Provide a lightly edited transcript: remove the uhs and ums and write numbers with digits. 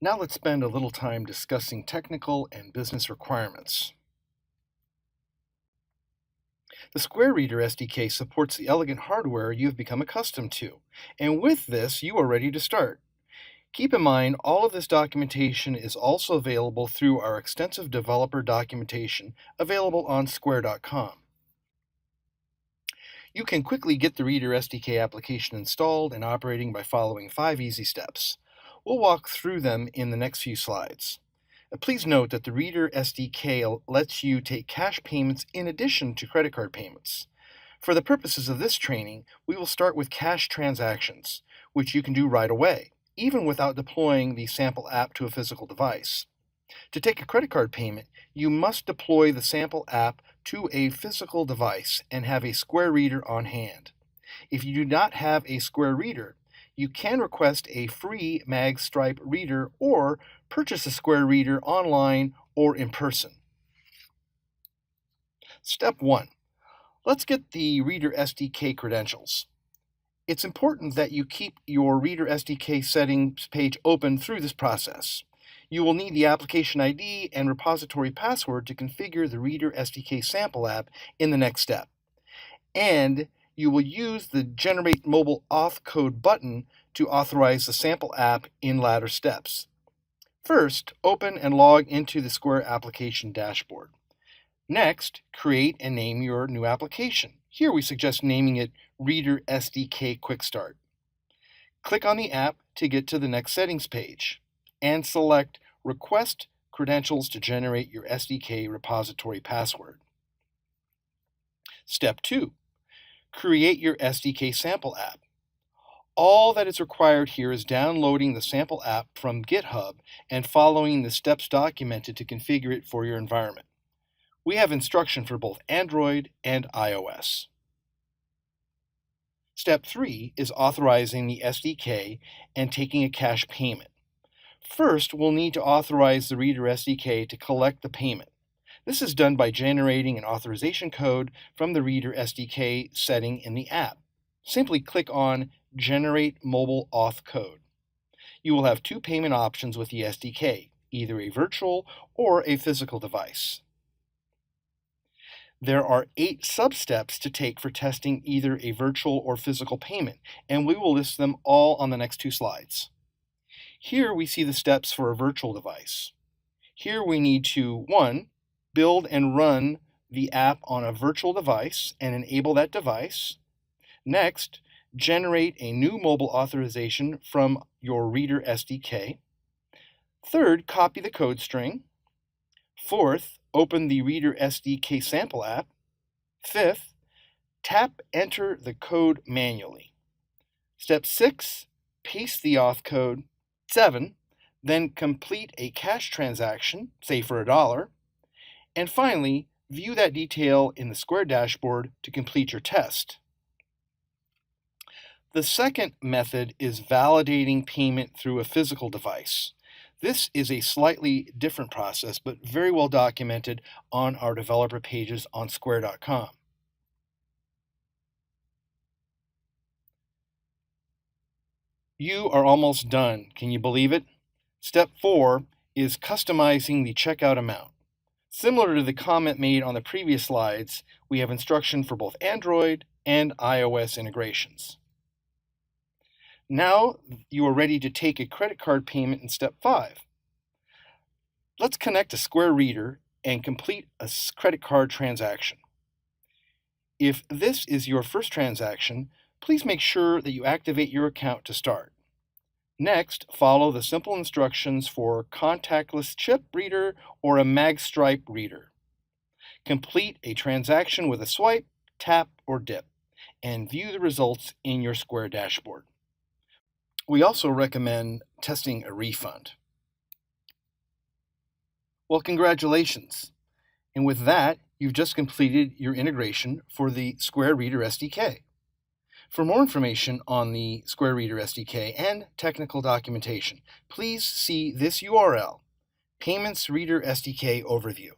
Now let's spend a little time discussing technical and business requirements. The Square Reader SDK supports the elegant hardware you have become accustomed to, and with this, you are ready to start. Keep in mind, all of this documentation is also available through our extensive developer documentation available on square.com. You can quickly get the Reader SDK application installed and operating by following 5 easy steps. We'll walk through them in the next few slides. Please note that the Reader SDK lets you take cash payments in addition to credit card payments. For the purposes of this training, we will start with cash transactions, which you can do right away, even without deploying the sample app to a physical device. To take a credit card payment, you must deploy the sample app to a physical device and have a Square Reader on hand. If you do not have a Square Reader, you can request a free MagStripe reader or purchase a Square Reader online or in person. Step 1. Let's get the Reader SDK credentials. It's important that you keep your Reader SDK settings page open through this process. You will need the application ID and repository password to configure the Reader SDK sample app in the next step. And you will use the Generate Mobile Auth Code button to authorize the sample app in latter steps. First, open and log into the Square application dashboard. Next, create and name your new application. Here we suggest naming it Reader SDK Quick Start. Click on the app to get to the next settings page and select Request Credentials to generate your SDK repository password. Step 2. Create your SDK sample app. All that is required here is downloading the sample app from GitHub and following the steps documented to configure it for your environment. We have instruction for both Android and iOS. Step 3 is authorizing the SDK and taking a cash payment. First, we'll need to authorize the Reader SDK to collect the payment. This is done by generating an authorization code from the Reader SDK setting in the app. Simply click on Generate Mobile Auth Code. You will have 2 payment options with the SDK, either a virtual or a physical device. There are 8 sub-steps to take for testing either a virtual or physical payment, and we will list them all on the next 2 slides. Here we see the steps for a virtual device. Here we need to 1. Build and run the app on a virtual device and enable that device. Next, generate a new mobile authorization from your Reader SDK. Third, copy the code string. Fourth, open the Reader SDK sample app. Fifth, tap enter the code manually. Step 6, paste the auth code. 7, then complete a cash transaction, say for $1. And finally, view that detail in the Square dashboard to complete your test. The second method is validating payment through a physical device. This is a slightly different process, but very well documented on our developer pages on square.com. You are almost done. Can you believe it? Step 4 is customizing the checkout amount. Similar to the comment made on the previous slides, we have instruction for both Android and iOS integrations. Now you are ready to take a credit card payment in step 5. Let's connect a Square Reader and complete a credit card transaction. If this is your first transaction, please make sure that you activate your account to start. Next, follow the simple instructions for contactless chip reader or a MagStripe reader. Complete a transaction with a swipe, tap, or dip, and view the results in your Square dashboard. We also recommend testing a refund. Well, congratulations. And with that, you've just completed your integration for the Square Reader SDK. For more information on the Square Reader SDK and technical documentation, please see this URL, Payments Reader SDK Overview.